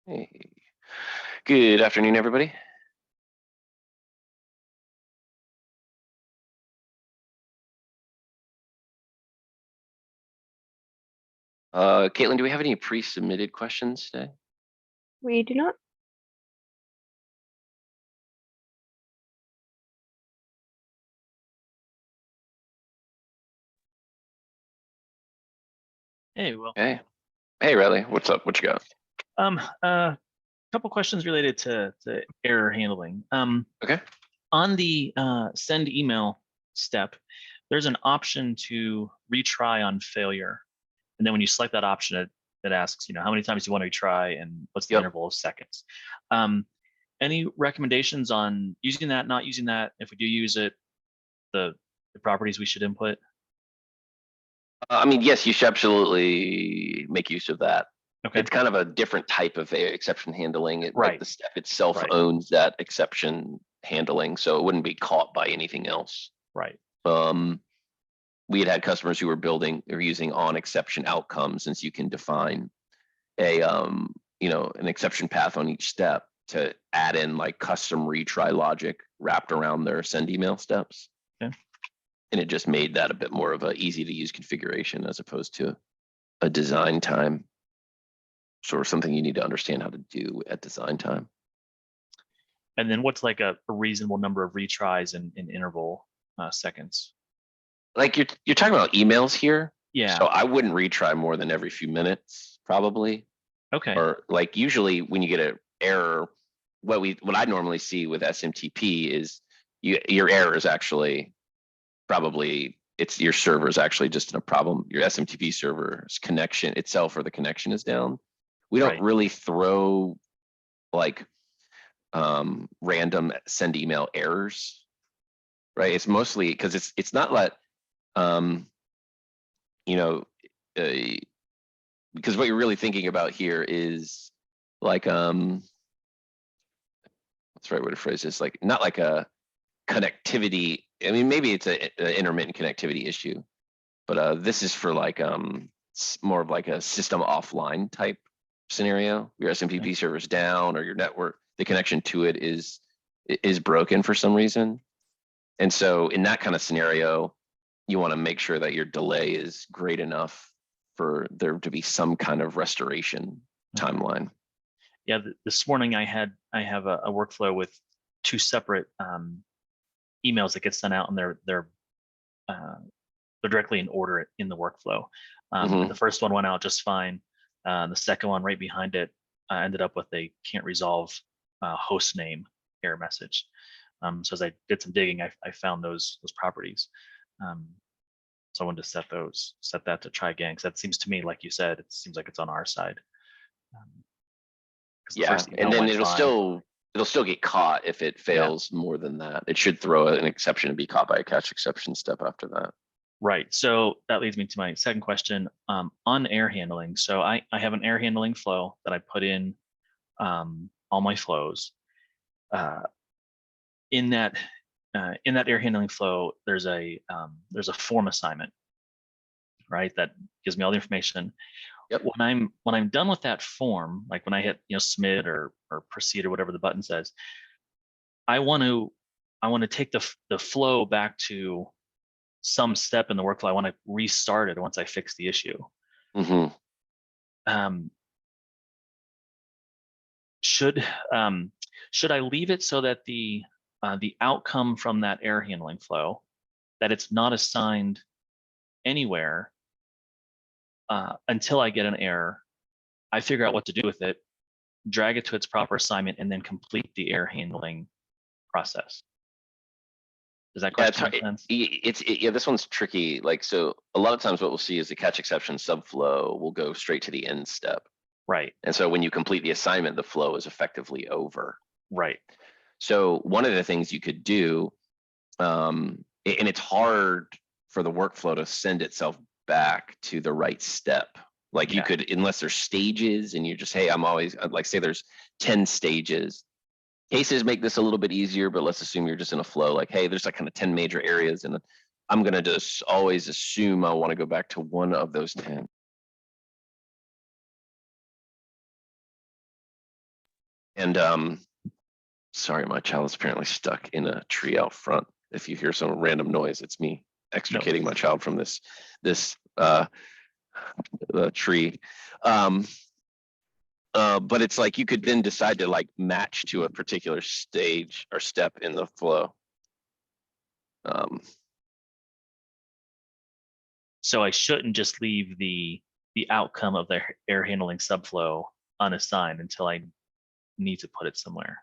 Hey, good afternoon, everybody. Caitlin, do we have any pre-submitted questions today? We do not. Hey, well, Hey, Riley, what's up? What you got? a couple questions related to error handling. Okay. On the send email step, there's an option to retry on failure. And then when you select that option, it asks, how many times you want to retry and what's the Yep. interval of seconds. Any recommendations on using that, not using that? If we do use it, the properties we should input? I mean, yes, you should absolutely make use of that. Okay. It's kind of a different type of exception handling. Like Right. the step itself Right. owns that exception handling, so it wouldn't be caught by anything else. Right. We had customers who were building or using on exception outcomes, since you can define a an exception path on each step to add in like custom retry logic wrapped around their send email steps. Okay. And it just made that a bit more of a easy to use configuration as opposed to a design time, sort of something you need to understand how to do at design time. And then what's like a reasonable number of retries in interval seconds? Like you're talking about emails here. Yeah. So I wouldn't retry more than every few minutes, probably. Okay. Or like usually when you get an error, what I normally see with SMTP is your error is actually probably it's your server is actually just in a problem. Your SMTP server's connection itself or the connection is down. We don't really throw like random send email errors, right? It's mostly because it's not like because what you're really thinking about here is like what's the right way to phrase this? Like not like a connectivity. I mean, maybe it's an intermittent connectivity issue, but this is for like more of like a system offline type scenario. Your SMTP server's down, or your network, the connection to it is broken for some reason. And so in that kind of scenario, you want to make sure that your delay is great email for there to be some kind of restoration timeline. Yeah, this morning I have a workflow with two separate emails that get sent out, and they're directly in order in the workflow. The first one went out just fine. The second one right behind it ended up with a can't resolve host name error message. So as I did some digging, I found those properties. So I wanted to set that to try again, because that seems to me, like you said, it seems like it's on our side. Yeah, and then it'll still get caught if it fails more than that. It should throw an exception and be caught by a catch exception step after that. Right. So that leads me to my second question on error handling. So I have an error handling flow that I put in all my flows. In that error handling flow, there's a form assignment, right? That gives me all the information. Yep. When I'm done with that form, like when I hit submit or proceed or whatever the button says, I want to take the flow back to some step in the workflow. I want to restart it once I fix the issue. Should I leave it so that the outcome from that error handling flow, that it's not assigned anywhere until I get an error? I figure out what to do with it, drag it to its proper assignment, and then complete the error handling process. Does that question make sense? Yeah, this one's tricky. Like, so a lot of times what we'll see is the catch exception subflow will go straight to the end step. Right. And so when you complete the assignment, the flow is effectively over. Right. So one of the things you could do, and it's hard for the workflow to send itself back to the right step. Like you could, unless there's stages and you're just, hey, I'm always like, say there's 10 stages. Cases make this a little bit easier, but let's assume you're just in a flow. Like, hey, there's like kind of 10 major areas, and I'm going to just always assume I want to go back to one of those 10. And sorry, my child is apparently stuck in a tree out front. If you hear some random noise, it's me extricating my child from this tree. But it's like you could then decide to like match to a particular stage or step in the flow. So I shouldn't just leave the outcome of the air handling subflow unassigned until I need to put it somewhere.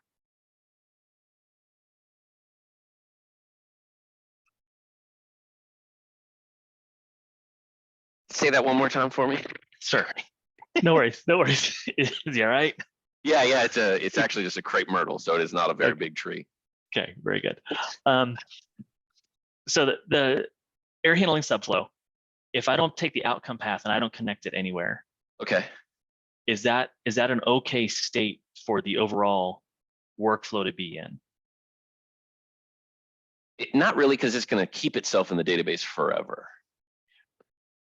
Say that one more time for me. Sure. No worries. No worries. Is he all right? Yeah, it's actually just a crepe myrtle, so it is not a very big tree. Okay, very good. So the air handling subflow, if I don't take the outcome path and I don't connect it anywhere, Okay. is that an okay state for the overall workflow to be in? Not really, because it's going to keep itself in the database forever.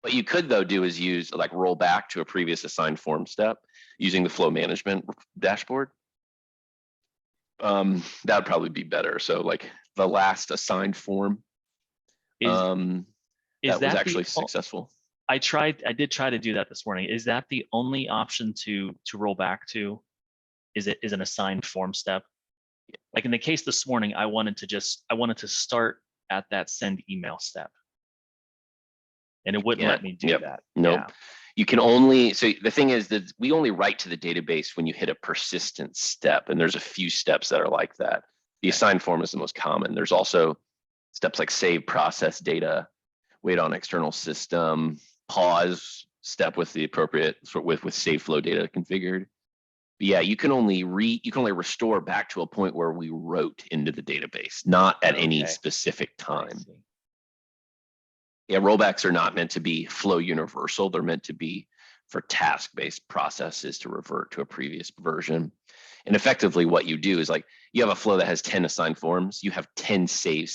What you could though do is use like roll back to a previous assigned form step using the flow management dashboard. That would probably be better. So like the last assigned form, Is that was that actually successful. I did try to do that this morning. Is that the only option to roll back to? Is an assigned form step? Like in the case this morning, I wanted to start at that send email step. And it wouldn't let me do that. Nope. Yeah. You can only, so the thing is that we only write to the database when you hit a persistent step. And there's a few steps that are like that. The assigned form is the most common. There's also steps like save process data, wait on external system, pause step with the appropriate with save flow data configured. But yeah, you can only restore back to a point where we wrote into the database, not at any specific time. Yeah, rollbacks are not meant to be flow universal. They're meant to be for task-based processes to revert to a previous version. And effectively what you do is like, you have a flow that has 10 assigned forms, you have 10 save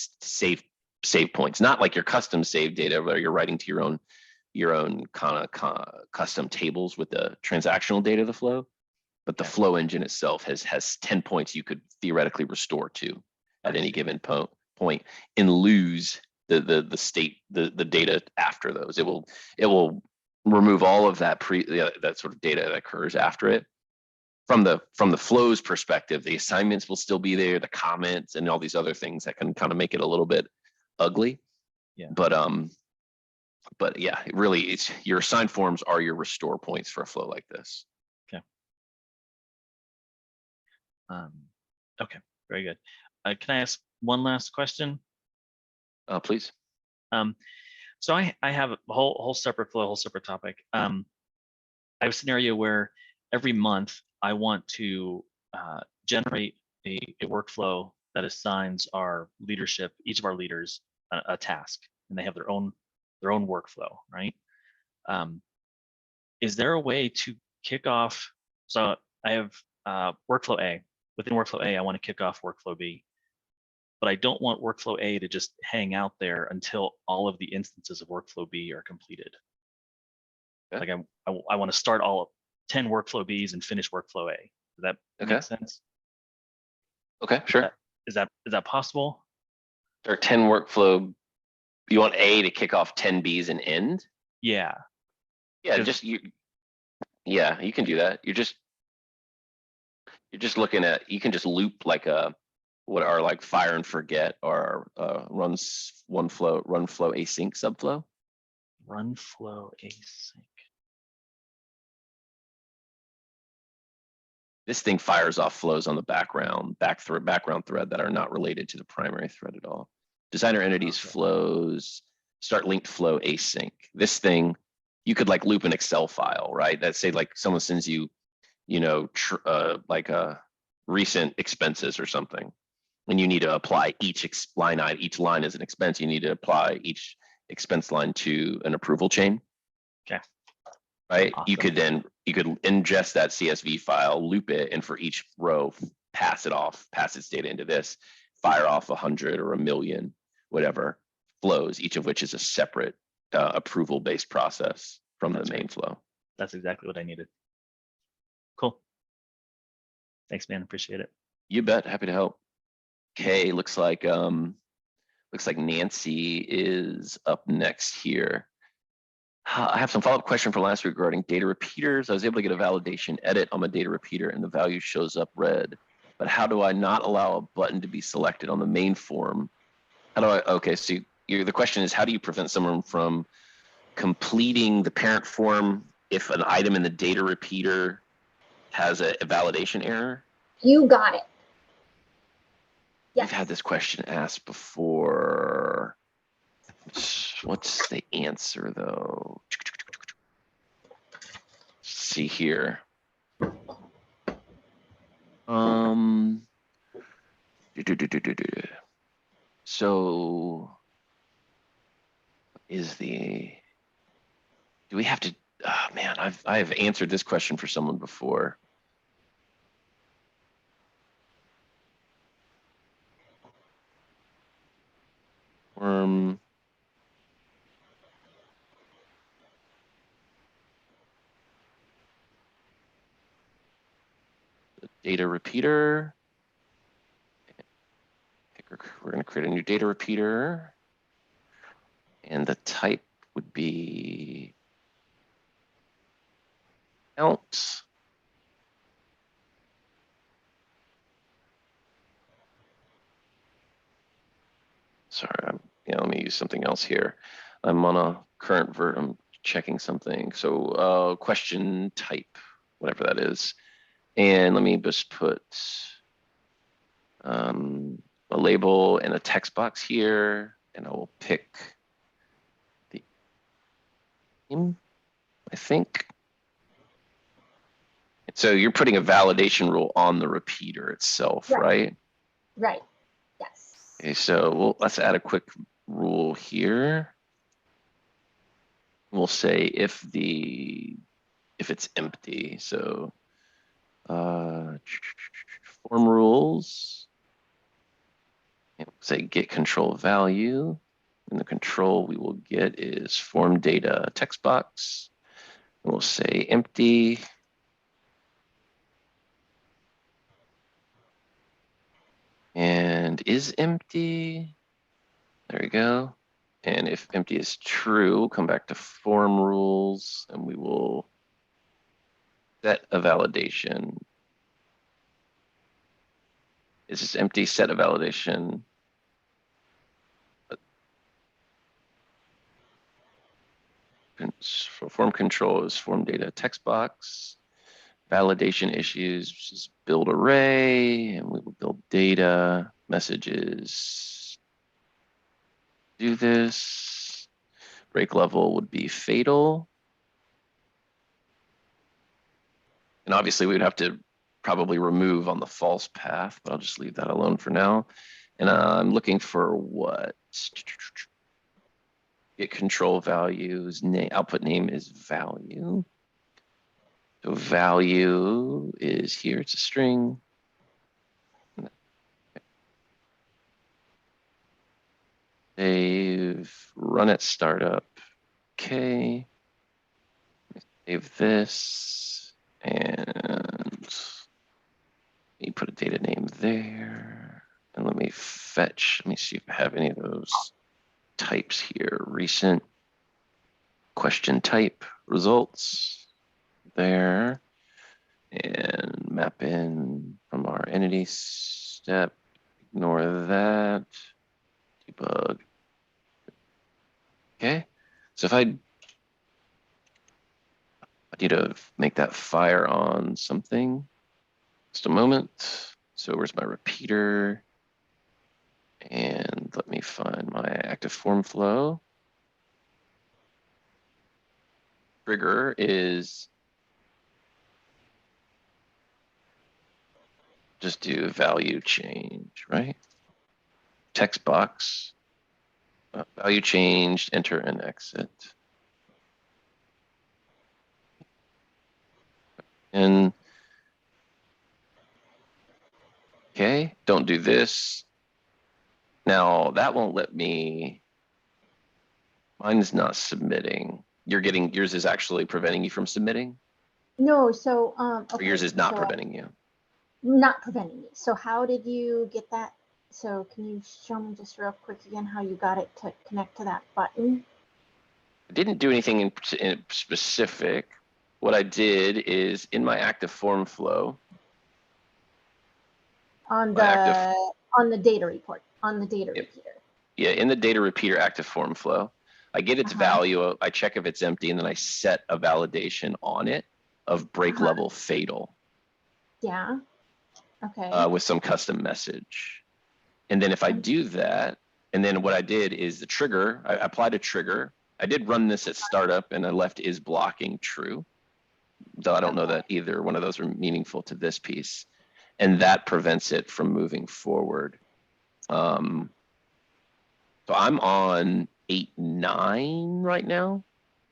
points, not like your custom save data where you're writing to your own kind of custom tables with the transactional data of the flow. But the flow engine itself has 10 points you could theoretically restore to at any given point and lose the data after those. It will remove all of that that sort of data that occurs after it. From the flows perspective, the assignments will still be there, the comments and all these other things that can kind of make it a little bit ugly. Yeah. But yeah, really, it's your assigned forms are your restore points for a flow like this. Okay, very good. Can I ask one last question? Please. So I have a whole separate flow, whole separate topic. I have a scenario where every month I want to generate a workflow that assigns our leadership, each of our leaders, a task, and they have their own workflow, right? Is there a way to kick off? So I have workflow A. Within workflow A, I want to kick off workflow B. But I don't want workflow A to just hang out there until all of the instances of workflow B are completed. Okay. Like I want to start all 10 workflow Bs and finish workflow A. Does that make sense? Okay, sure. Is that possible? There are 10 workflow. You want A to kick off 10 Bs and end? Yeah. Yeah, yeah, you can do that. You're just looking at, you can just loop like what are like fire and forget or run flow async subflow. Run flow async. This thing fires off flows on the background thread that are not related to the primary thread at all. Designer entities flows, start linked flow async. This thing, you could like loop an Excel file, right? That say like someone sends you, like recent expenses or something. And you need to apply each line as an expense. You need to apply each expense line to an approval chain. Okay. Right. Awesome. You could ingest that CSV file, loop it, and for each row, pass its data into this, fire off 100 or 1,000,000, whatever flows, each of which is a separate approval-based process from the main flow. That's exactly what I needed. Cool. Thanks, man. Appreciate it. You bet. Happy to help. Okay, looks like Nancy is up next here. I have some follow-up question from last week regarding data repeaters. I was able to get a validation edit on my data repeater and the value shows up red. But how do I not allow a button to be selected on the main form? How do I, okay, so the question is, how do you prevent someone from completing the parent form if an item in the data repeater has a validation error? You got it. We've had this question asked before. What's the answer though? Let's see here. So do we have to, oh man, I've answered this question for someone before. The data repeater. We're going to create a new data repeater. And the type would be count. Sorry, let me use something else here. I'm on a current I'm checking something. So question type, whatever that is. And let me just put a label and a text box here, and I will pick the name, I think. So you're putting a validation rule on the repeater itself, right? Right. Yes. Okay, so let's add a quick rule here. We'll say if it's empty. So form rules. And say get control value. And the control we will get is form data text box. And we'll say empty. And is empty. There we go. And if empty is true, we'll come back to form rules and we will set a validation. Is this empty? Set a validation. Form control is form data text box. Validation issues is build array, and we will build data messages. Do this. Break level would be fatal. And obviously we'd have to probably remove on the false path, but I'll just leave that alone for now. And I'm looking for what? Get control values, output name is value. So value is here, it's a string. Save, run at startup. Okay. Save this and you put a data name there. And let me fetch, let me see if I have any of those types here. Recent question type results there. And map in from our entity step. Ignore that. Debug. Okay. So if I need to make that fire on something. Just a moment. So where's my repeater? And let me find my active form flow. Trigger is just do value change, right? Text box, value changed, enter and exit. And okay, don't do this. Now that won't let me, mine's not submitting. Yours is actually preventing you from submitting? No, so Or yours is not preventing you? not preventing me. So how did you get that? So can you show me just real quick again how you got it to connect to that button? I didn't do anything in specific. What I did is in my active form flow, On My active- the data report, on the data Yep. repeater. yeah, in the data repeater active form flow, I get its Uh-huh. value, I check if it's empty, and then I set a validation on it of break Uh-huh. level fatal Yeah. Okay. with some custom message. And then if I do that, and then what I did is the trigger, I applied a trigger. I did run this at startup and I left is blocking true, though I don't know Okay. that either one of those are meaningful to this piece. And that prevents it from moving forward. So I'm on 8.9 right now.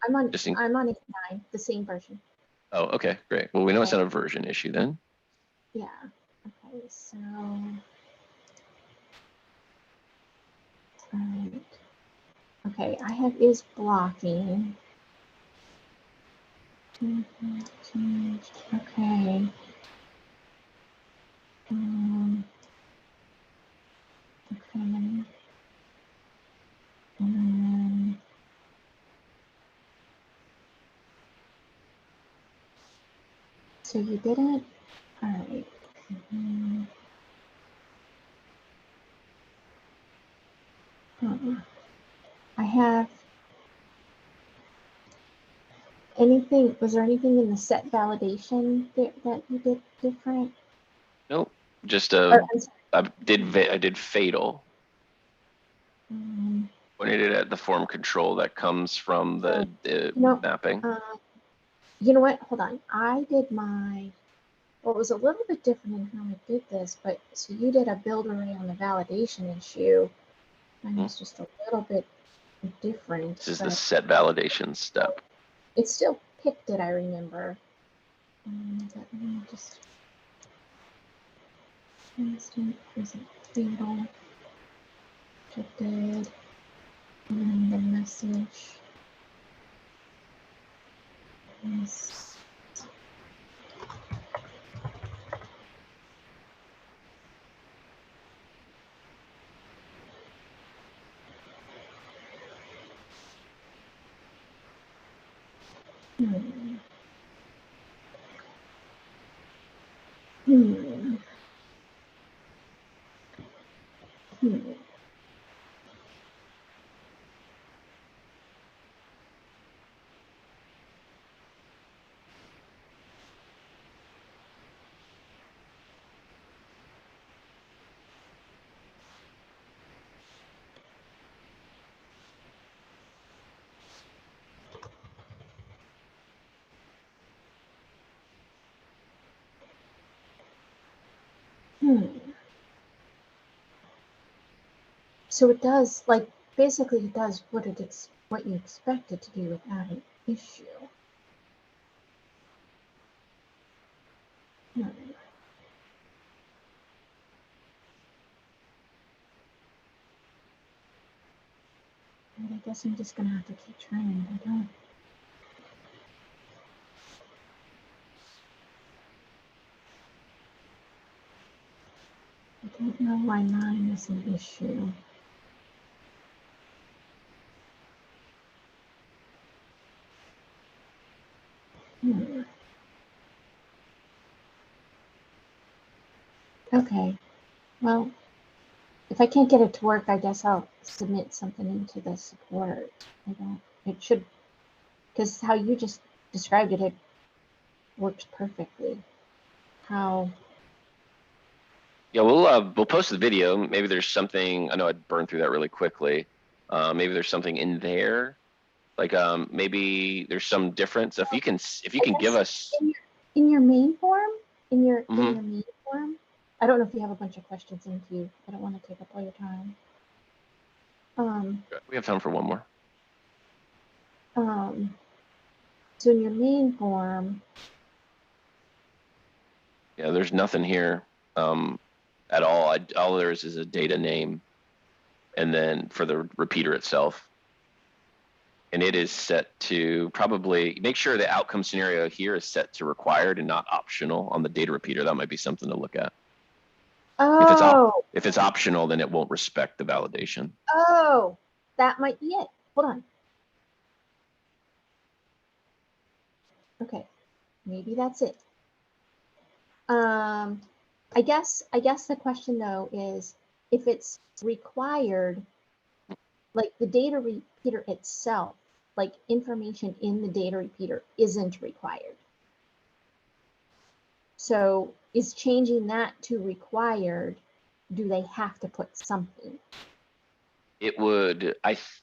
I'm on Just in- I'm on 8.9, the same version. Oh, okay, great. Well, we know it's Okay. not a version issue then. Yeah. Okay, so all right. Okay, I have is blocking. Changed. Okay. Okay. So you didn't. All right. I have anything. Was there anything in the set validation that you did different? Nope, just Or, I'm sorry. I did fatal. When I did it at the form control that comes from the No. mapping. You know what? Hold on. I did my. Well, it was a little bit different in how I did this, but so you did a build array on the validation issue. Mine was just a little bit different. This is the but set validation step. it still picked it, I remember. But let me just. Instant isn't fatal. Rejected. And then the message is. Hmm. Hmm. Hmm. Hmm. So it does, like, basically it does what what you expect it to do without an issue. Hmm. And I guess I'm just gonna have to keep trying. I don't know why 9 is an issue. Hmm. Okay. Well, if I can't get it to work, I guess I'll submit something into the support. It should, because how you just described it, it works perfectly. How, Yeah, we'll post the video. Maybe there's something, I know I burned through that really quickly. Maybe there's something in there. Like maybe there's some difference. If you can give us, in your main form, in your Mhm. main form, I don't know if you have a bunch of questions in queue. I don't want to take up all your time. We have time for one more. So in your main form, Yeah, there's nothing here at all. All there is a data name, and then for the repeater itself. And it is set to probably, make sure the outcome scenario here is set to required and not optional on the data repeater. That might be something to look at. Oh, If it's optional, then it won't respect the validation. oh, that might be it. Hold on. Okay, maybe that's it. I guess the question though is if it's required, like the data repeater itself, like information in the data repeater isn't required. So is changing that to required, do they have to put something? It would,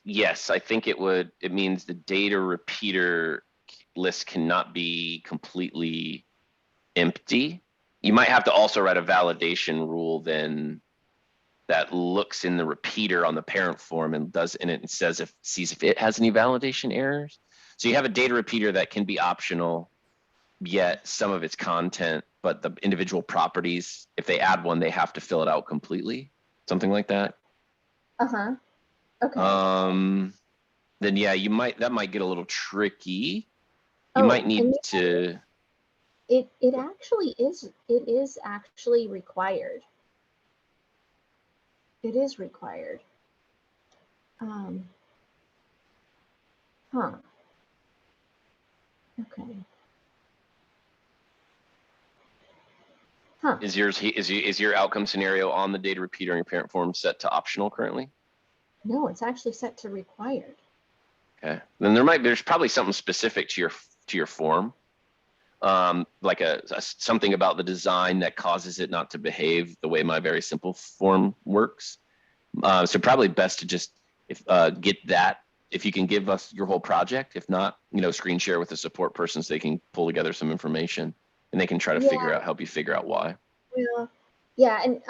yes, I think it would. It means the data repeater list cannot be completely empty. You might have to also write a validation rule then that looks in the repeater on the parent form and does in it and says sees if it has any validation errors. So you have a data repeater that can be optional, yet some of its content, but the individual properties, if they add one, they have to fill it out completely, something like that. Uh-huh. Okay. Then yeah, that might get a little tricky. You Oh, might need and to. it actually is, it is actually required. It is required. Huh. Okay. Huh. Is your outcome scenario on the data repeater in your parent form set to optional currently? No, it's actually set to required. Okay, then there's probably something specific to your form. Like something about the design that causes it not to behave the way my very simple form works. So probably best to just get that, if you can give us your whole project. If not, screen share with the support person so they can pull together some information and they can try to help you figure out why. Well, yeah, and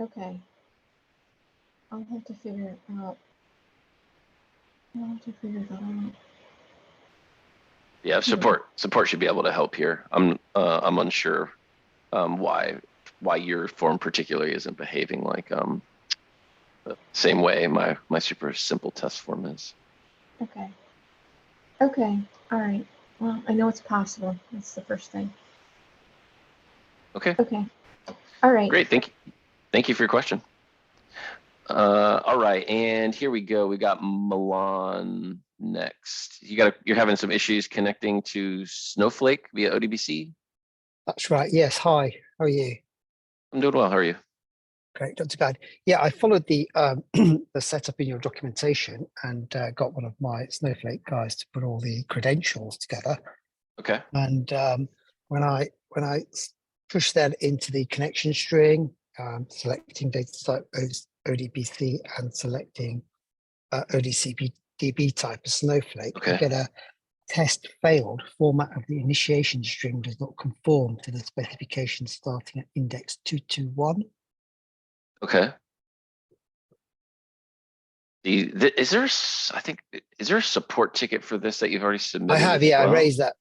okay. I'll have to figure it out. I'll have to figure that out. Yeah, support should be able to help here. I'm unsure why your form particularly isn't behaving like the same way my super simple test form is. Okay. Okay. All right. Well, I know it's possible. That's the first thing. Okay. Okay. All right. Great. Thank you for your question. All right, and here we go. We got Milan next. You're having some issues connecting to Snowflake via ODBC? That's right. Yes. Hi. How are you? I'm doing well. How are you? Great. Not too bad. Yeah, I followed the the setup in your documentation and got one of my Snowflake guys to put all the credentials together. Okay. And when I push that into the connection string, selecting data type ODBC and selecting ODCP-DB type of Snowflake, Okay. I get a test failed. Format of the initiation string does not conform to the specification starting at index 221. Okay. Is there a support ticket for this that you've already submitted? I have, yeah. I raised that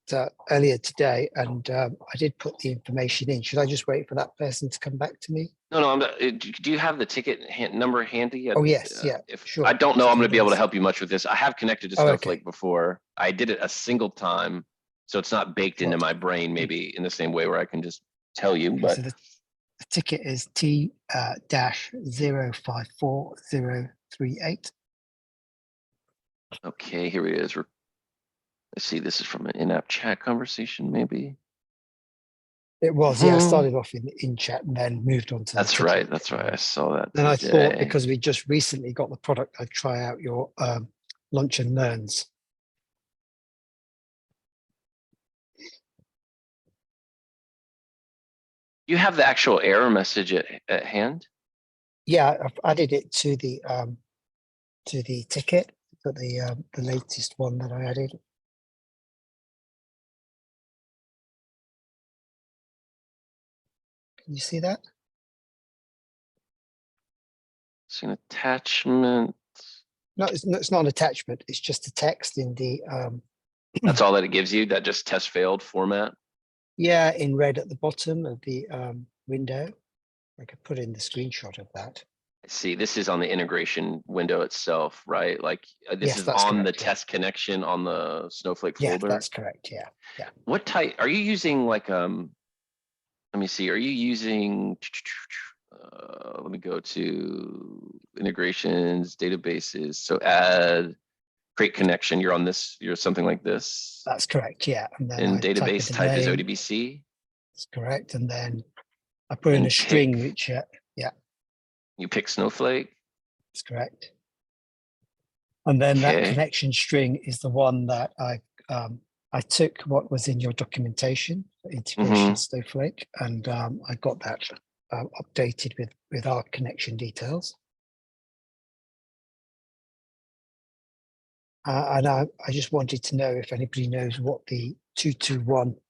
earlier today, and I did put the information in. Should I just wait for that person to come back to me? No, do you have the ticket number handy? Oh, yes, yeah, sure. I don't know I'm going to be able to help you much with this. I have connected to Snowflake okay. before. I did it a single time, so it's not baked into my brain maybe in the same way where I can just tell you. Okay, but so the ticket is T-054038. Okay, here it is. Let's see, this is from an in-app chat conversation, maybe. It was, yeah. I started off in chat and then moved on to That's right. That's right. I saw that. And I thought because we just recently got the product, I'd try out your Lunch and Learns. You have the actual error message at hand? Yeah, I've added it to the ticket, but the latest one that I added. Can you see that? It's an attachment. No, it's not an attachment. It's just a text in the. That's all that it gives you. That just test failed format. Yeah, in red at the bottom of the window. I could put in the screenshot of that. See, this is on the integration window itself, right? Like this Yes, is that's on the correct, yeah. test connection on the Snowflake Yeah, folder. that's correct. Yeah. What type, are you using like, let me see, are you using, let me go to integrations, databases. So add, create connection. You're on this, you're something like this. That's correct. Yeah. And then And I type database in the type is name. ODBC. That's correct. And then I put in And a string, pick. which, You pick Snowflake. that's correct. And then that Okay. connection string is the one that I took what was in your documentation for integration Mhm. Snowflake, and I got that updated with our connection details. And I just wanted to know if anybody knows what the 221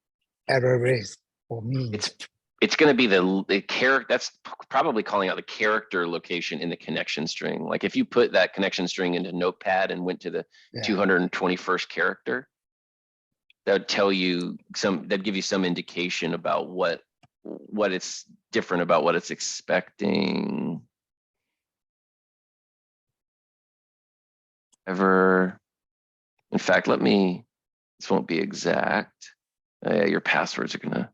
error is or means. It's going to be the character. That's probably calling out the character location in the connection string. Like if you put that connection string into Notepad and went to the Yeah. 221st character, that would tell you that'd give you some indication about what it's different about what it's expecting. In fact, this won't be exact. Your passwords are gonna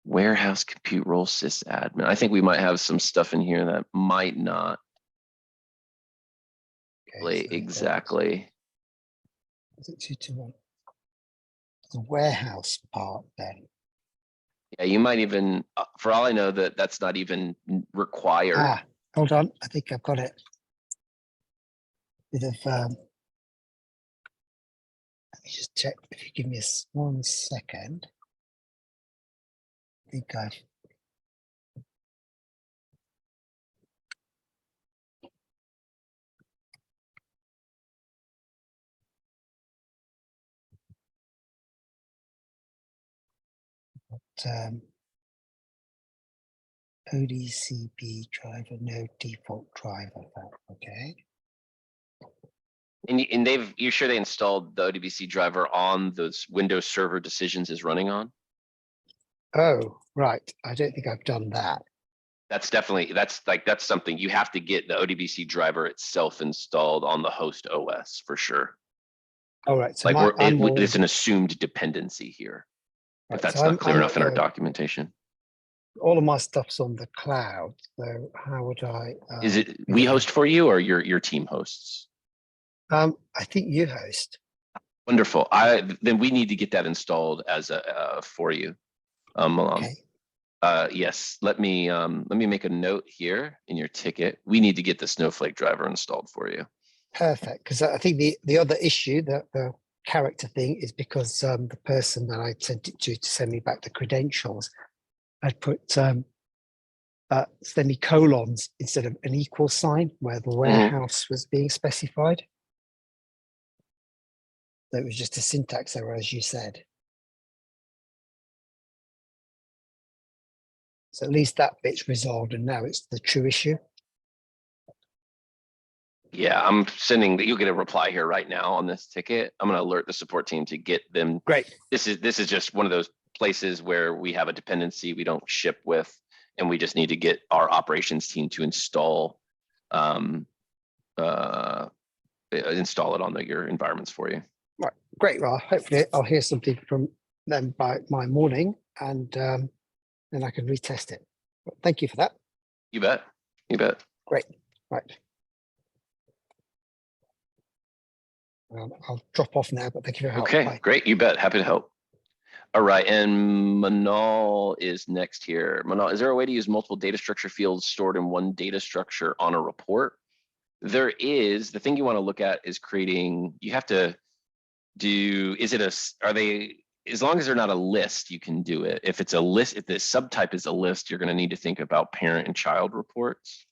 warehouse compute role sysadmin. I think we might have some stuff in here that might not play so exactly. is it 221? The warehouse part then. Yeah, you might even, for all I know, that's not even required. Ah, hold on. I think I've got it. Bit of let me just check. If you give me 1 second. I think I've ODCB driver, no default driver. Okay. And you're sure they installed the ODBC driver on those Windows Server Decisions is running on? Oh, right. I don't think I've done that. That's something you have to get the ODBC driver itself installed on the host OS for sure. All right. So Like I'm it's an assumed dependency here. right, If that's so not clear enough in our I'm, documentation. all of my stuff's on the cloud. So how would I? Is it we host for you or your team hosts? I think you host. Wonderful. Then we need to get that installed as a for you. Okay. Yes, let me make a note here in your ticket. We need to get the Snowflake driver installed for you. Perfect. Because I think the other issue, the character thing, is because the person that I sent it to send me back the credentials, I'd put semicolons instead of an equal sign where the warehouse was being specified. So it was just a syntax error, as you said. So at least that bit's resolved, and now it's the true issue. Yeah, I'm sending that. You'll get a reply here right now on this ticket. I'm going to alert the support team to get them. Great. This is just one of those places where we have a dependency we don't ship with, and we just need to get our operations team to install install it on your environments for you. Right. Great. Well, hopefully I'll hear something from them by my morning, and then I can retest it. But thank you for that. You bet. You bet. Great. Right. I'll drop off now, but thank you for your help. Okay, Bye. great. You bet. Happy to help. All right, and Manal is next here. Manal, is there a way to use multiple data structure fields stored in one data structure on a report? There is. The thing you want to look at is creating, you have to do, as long as they're not a list, you can do it. If it's a list, if the subtype is a list, you're going to need to think about parent and child reports.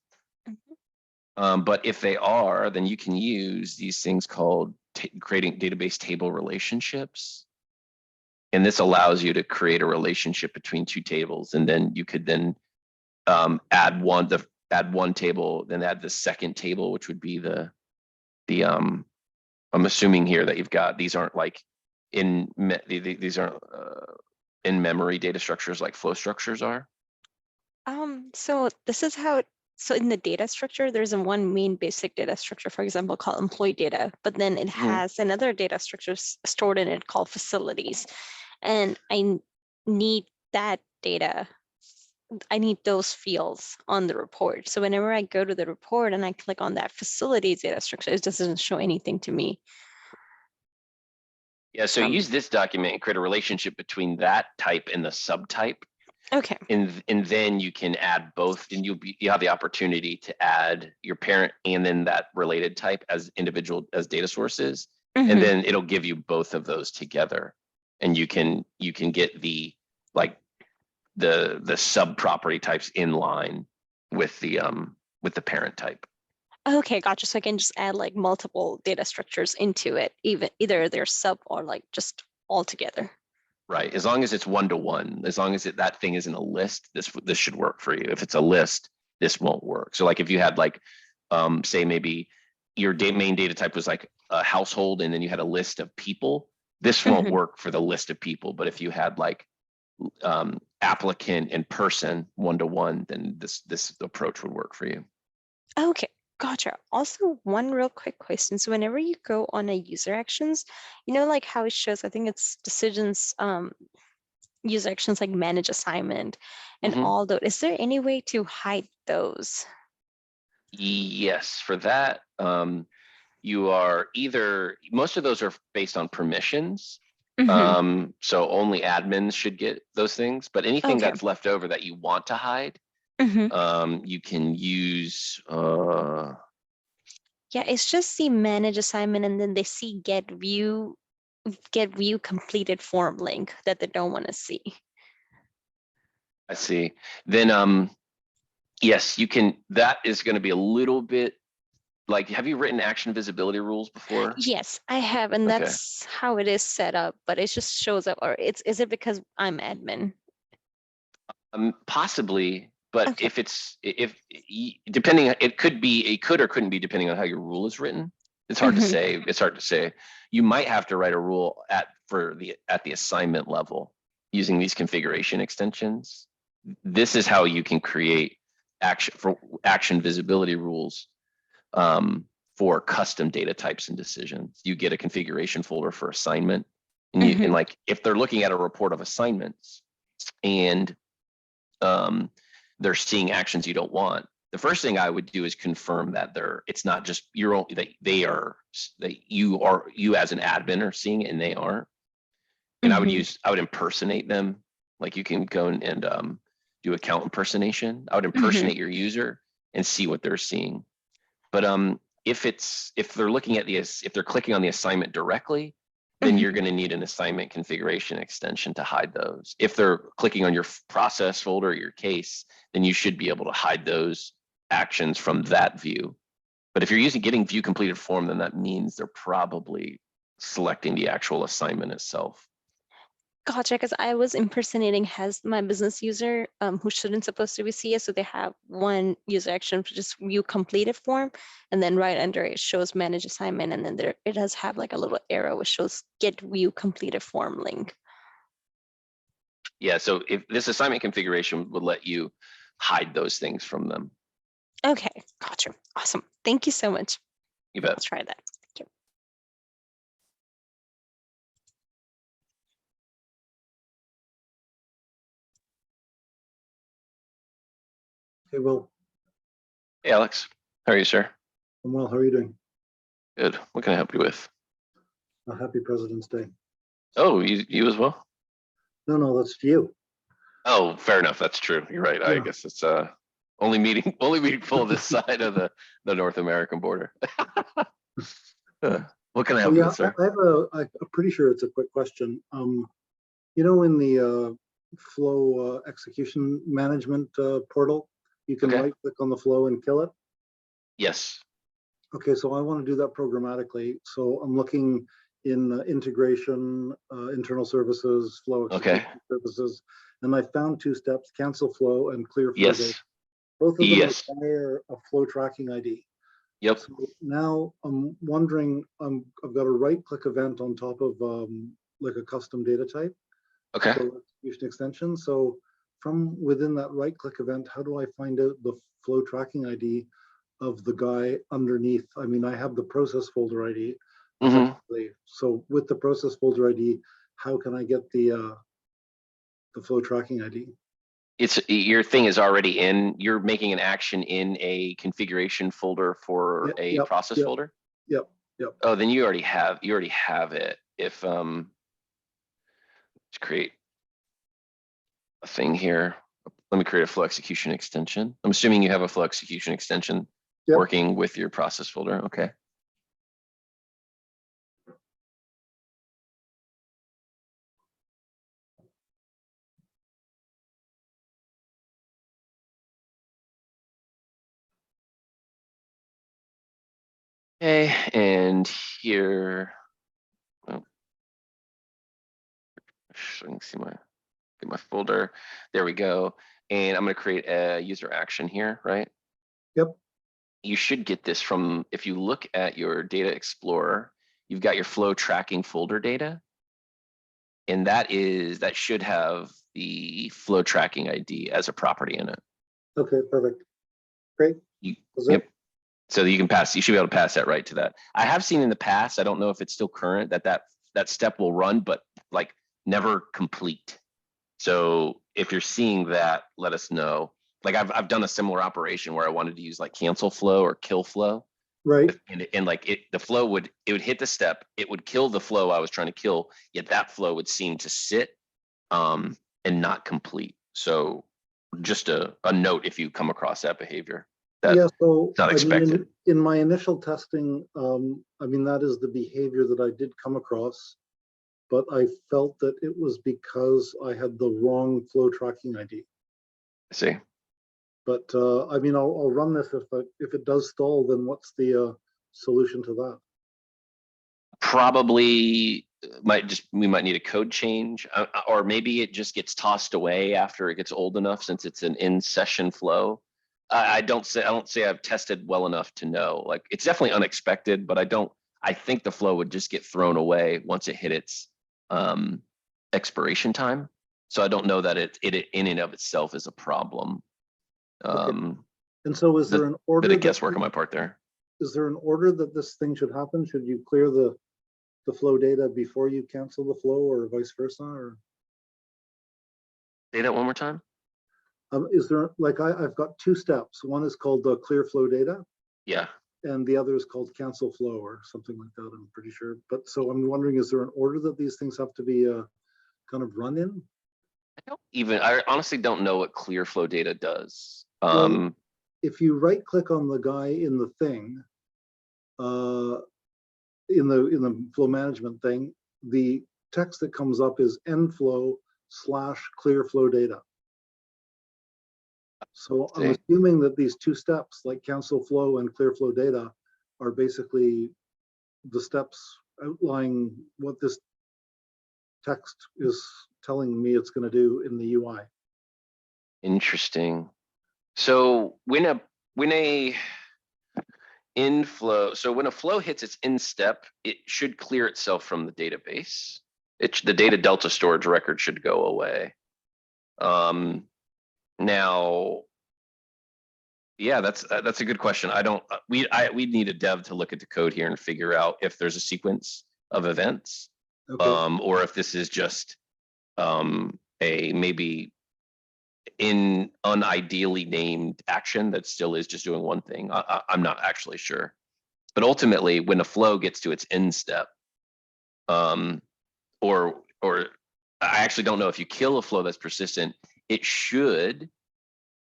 But if they are, then you can use these things called creating database table relationships. And this allows you to create a relationship between two tables. And then you could then add one table, then add the second table, which would be I'm assuming here that you've got, these aren't like these aren't in memory data structures like flow structures are. So this is how, so in the data structure, there's a one main basic data structure, for example, called employee data, but then it Mhm. has another data structure stored in it called facilities. And need that data. I need those fields on the report. So whenever I go to the report and I click on that facilities data structure, it doesn't show anything to me. Yeah, so Um, use this document and create a relationship between that type and the subtype. Okay. And then you can add both, and you have the opportunity to add your parent and then that related type as individual as data sources. And Mhm. then it'll give you both of those together. And you can get the like the sub property types in line with the parent type. Okay, gotcha. So I can just add like multiple data structures into it, either they're sub or like just all together. Right. As long as it's one-to-one, as long as that thing isn't a list, this should work for you. If it's a list, this won't work. So like if you had like, say maybe your main data type was like a household and then you had a list of people, this won't Mhm. work for the list of people. But if you had like applicant and person one-to-one, then this approach would work for you. Okay, gotcha. Also, one real quick question. So whenever you go on a user actions, like how it shows, I think it's decisions, user actions like manage assignment and Mhm. all those. Is there any way to hide those? Yes, for that, you are either, most of those are based on permissions. Mhm. So only admins should get those things, but anything Okay. that's left over that you want to hide, Mhm. you can use, Yeah, it's just the manage assignment and then they see get view completed form link that they don't want to see. I see. Then, yes, you can, that is going to be a little bit like, have you written action visibility rules before? Yes, I have, and Okay. that's how it is set up, but it just shows up, or is it because I'm admin? Possibly, but Okay. depending, it could or couldn't be depending on how your rule is written. It's hard to Mhm. say. It's hard to say. You might have to write a rule at the assignment level using these configuration extensions. This is how you can create action visibility rules for custom data types and decisions. You get a configuration folder for assignment, and Mhm. like if they're looking at a report of assignments and they're seeing actions you don't want, the first thing I would do is confirm that it's not just your own, that you as an admin are seeing it and they aren't. And Mhm. I would impersonate them. Like you can go and do account impersonation. I would Mhm. impersonate your user and see what they're seeing. But if they're looking at if they're clicking on the assignment directly, then Mhm. you're going to need an assignment configuration extension to hide those. If they're clicking on your process folder, your case, then you should be able to hide those actions from that view. But if you're getting view completed form, then that means they're probably selecting the actual assignment itself. Gotcha, because I was impersonating has my business user who shouldn't supposed to be CS, so they have one user action for just view completed form, and then right under it shows manage assignment, and then there it does have like a little arrow which shows get view completed form link. Yeah, so if this assignment configuration would let you hide those things from them. Okay, gotcha. Awesome. Thank you so much. You I'll bet. try that. Thank you. Hey, Will, Hey, Alex. How are you, sir? I'm well. How are you doing? Good. What can I help you with? Happy President's Day. Oh, you as well? No, that's you. Oh, fair enough. That's true. You're right. I Yeah. guess it's only meeting full this side of the North American border. What can I help you Yeah, with, sir? I have I'm pretty sure it's a quick question. In the flow execution management portal, you can Okay. right click on the flow and kill it. Yes. Okay, so I want to do that programmatically. So I'm looking in integration, internal services, flow execution Okay. services, and I found two steps: cancel flow and clear flow data. Yes. Both of them Yes. require a flow tracking ID. Yep. So now I'm wondering, I've got a right-click event on top of like a custom data type, Okay. so execution extension. So from within that right-click event, how do I find out the flow tracking ID of the guy underneath? I mean, I have the process folder ID. Mhm. effectively. So with the process folder ID, how can I get the flow tracking ID? It's your thing is already in, you're making an action in a configuration folder for Yep, a yep, process yep. folder? Yep. Oh, then you already have it. If, let's create a thing here. Let me create a flow execution extension. I'm assuming you have a flow execution extension Yep. working with your process folder. Okay. Okay, and here, oh, so I can see get my folder. There we go. And I'm gonna create a user action here, right? Yep. You should get this from, if you look at your data explorer, you've got your flow tracking folder data. And that should have the flow tracking ID as a property in it. Okay, perfect. Great. You, Was it? yep. So you should be able to pass that right to that. I have seen in the past, I don't know if it's still current, that step will run, but like never complete. So if you're seeing that, let us know. Like I've done a similar operation where I wanted to use like cancel flow or kill flow. Right. And like the flow would hit the step, it would kill the flow I was trying to kill, yet that flow would seem to sit and not complete. So just a note if you come across that behavior. Yeah, so It's not I mean, expected. in my initial testing, I mean, that is the behavior that I did come across, but I felt that it was because I had the wrong flow tracking ID. See, But I mean, I'll run this. If it does stall, then what's the solution to that? probably we might need a code change, or maybe it just gets tossed away after it gets old enough, since it's an in-session flow. I don't say I've tested well enough to know. Like it's definitely unexpected, but I think the flow would just get thrown away once it hit its expiration time. So I don't know that it in and of itself is a problem. And so is there an order? Bit of guesswork on my part there. Is there an order that this thing should happen? Should you clear the flow data before you cancel the flow, or vice versa? Or Say that one more time. is there, like, I've got two steps. One is called the clear flow data, Yeah. and the other is called cancel flow or something like that, I'm pretty sure. But so I'm wondering, is there an order that these things have to be kind of run in? I honestly don't know what clear flow data does. Well, if you right click on the guy in the thing, in the flow management thing, the text that comes up is nflow/clear flow data. So I'm assuming that these two steps, like cancel flow and clear flow data, are basically the steps outlining what this text is telling me it's going to do in the UI. Interesting. So when a inflow, so when a flow hits its in step, it should clear itself from the database. The data delta storage record should go away. Now, yeah, that's a good question. We need a dev to look at the code here and figure out if there's a sequence of events, Okay. or if this is just a maybe in unideally named action that still is just doing one thing. I'm not actually sure, but ultimately, when a flow gets to its end step, or I actually don't know, if you kill a flow that's persistent, it should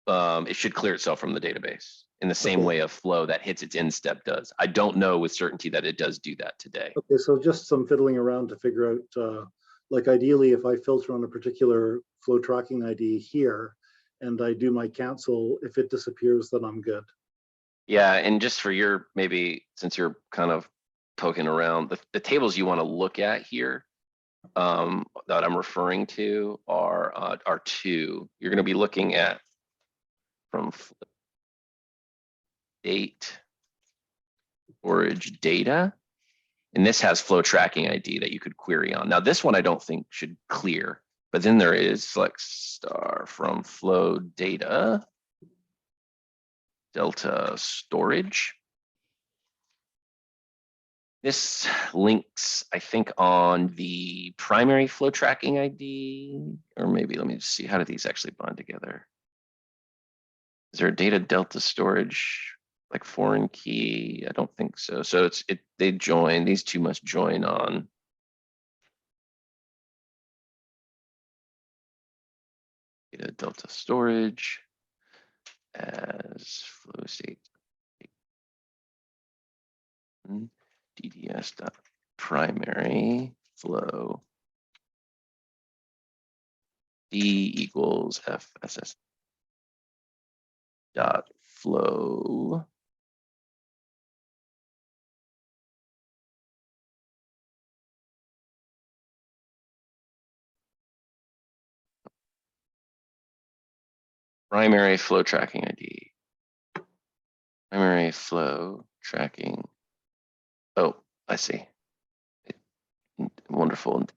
clear itself from the database in the same way a flow that hits its end step does. I don't know with certainty that it does do that today. Okay, so just some fiddling around to figure out, like ideally, if I filter on a particular flow tracking ID here, and I do my cancel, if it disappears, then I'm good. Yeah, and just for your, maybe since you're kind of poking around, the tables you want to look at here that I'm referring to are two. You're going to be looking at from date storage data, and this has flow tracking ID that you could query on. Now this one I don't think should clear, But then there is select star from flow data. Delta storage. This links, I think, on the primary flow tracking ID, or maybe let me just see, how do these actually bond together? Is there a data delta storage, like foreign key? I don't think so. So they join, these two must join on. Data delta storage as flow state. DDS dot primary flow D equals FSS dot flow primary flow tracking ID. Primary flow tracking. Oh, I see. Wonderful.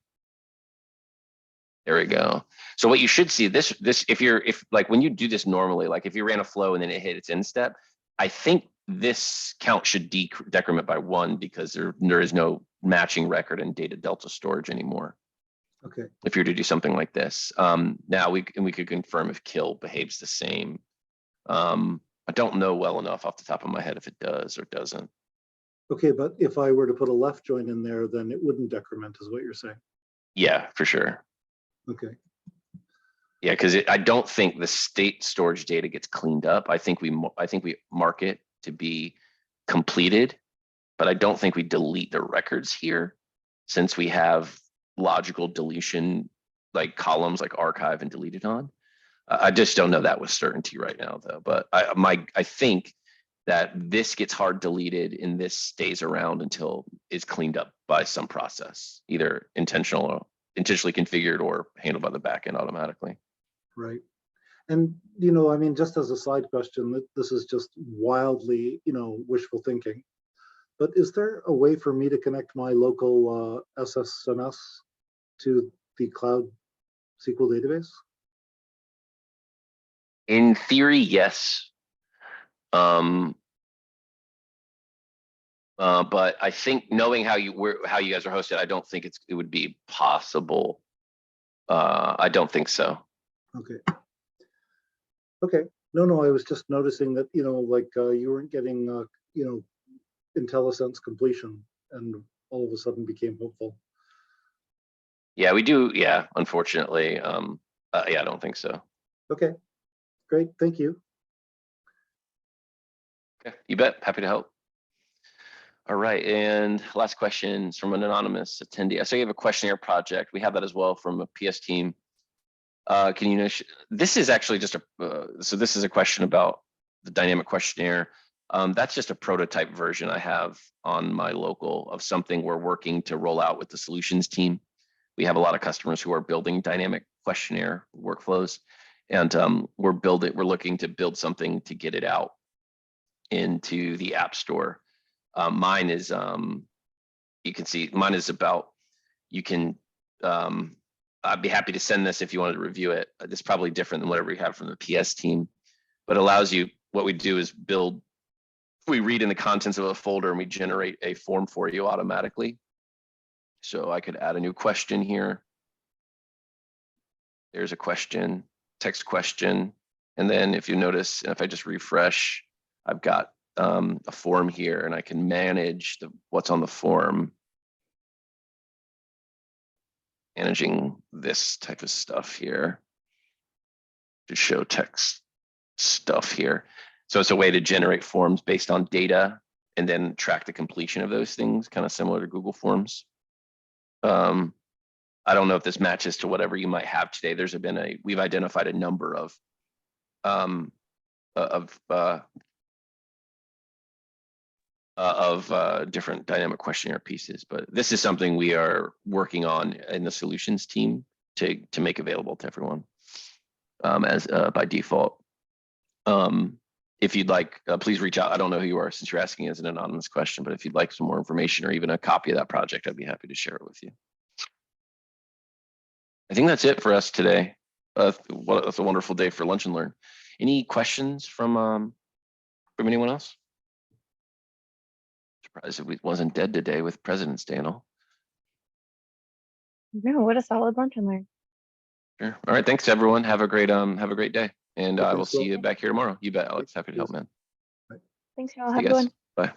There we go. So what you should see this if like when you do this normally, like if you ran a flow and then it hit its end step, I think this count should decrement by 1 because there is no matching record in data delta storage anymore. Okay, If you were to do something like this, now we could confirm if kill behaves the same. I don't know well enough off the top of my head if it does or doesn't. okay, but if I were to put a left join in there, then it wouldn't decrement, is what you're saying. Yeah, for sure. Okay, Yeah, because I don't think the state storage data gets cleaned up. I think we mark it to be completed, but I don't think we delete the records here, since we have logical deletion, like columns like archive and deleted on. I just don't know that with certainty right now, though. But I think that this gets hard deleted and this stays around until it's cleaned up by some process, either intentionally configured or handled by the backend automatically. right. And, I mean, just as a side question, this is just wildly, wishful thinking. But is there a way for me to connect my local SSMS to the Cloud SQL database? In theory, yes. But I think knowing how you guys are hosted, I don't think it would be possible. I don't think so. Okay. Okay. No, I was just noticing that, like you weren't getting, IntelliSense completion, and all of a sudden became hopeful. Yeah, we do. Yeah, unfortunately. Yeah, I don't think so. Okay, great. Thank you. Okay, you bet. Happy to help. All right, and last question is from an anonymous attendee. So you have a questionnaire project. We have that as well from a PS team. Can you know, this is actually just so this is a question about the dynamic questionnaire. That's just a prototype version I have on my local of something we're working to roll out with the solutions team. We have a lot of customers who are building dynamic questionnaire workflows, and we're looking to build something to get it out into the App Store. Mine is, you can see, mine is about, you can, I'd be happy to send this if you wanted to review it. It's probably different than whatever you have from the PS team, but allows you, what we do is we read in the contents of a folder and we generate a form for you automatically. So I could add a new question here. There's a question, text question. And then if you notice, if I just refresh, I've got a form here and I can manage what's on the form. Managing this type of stuff here to show text stuff here. So it's a way to generate forms based on data and then track the completion of those things, kind of similar to Google Forms. I don't know if this matches to whatever you might have today. We've identified a number of different dynamic questionnaire pieces, but this is something we are working on in the solutions team to make available to everyone as by default. If you'd like, please reach out. I don't know who you are since you're asking as an anonymous question, but if you'd like some more information or even a copy of that project, I'd be happy to share it with you. I think that's it for us today. What that's a wonderful day for Lunch and Learn. Any questions from anyone else? Surprised it wasn't dead today with President's Day and all. No, what a solid lunch and learn. Sure. All right. Thanks, everyone. Have a great day. And I Okay, will see so- you back here tomorrow. You bet, Alex. Happy to help, man. Thanks, y'all. See Have you a good guys. one. Bye.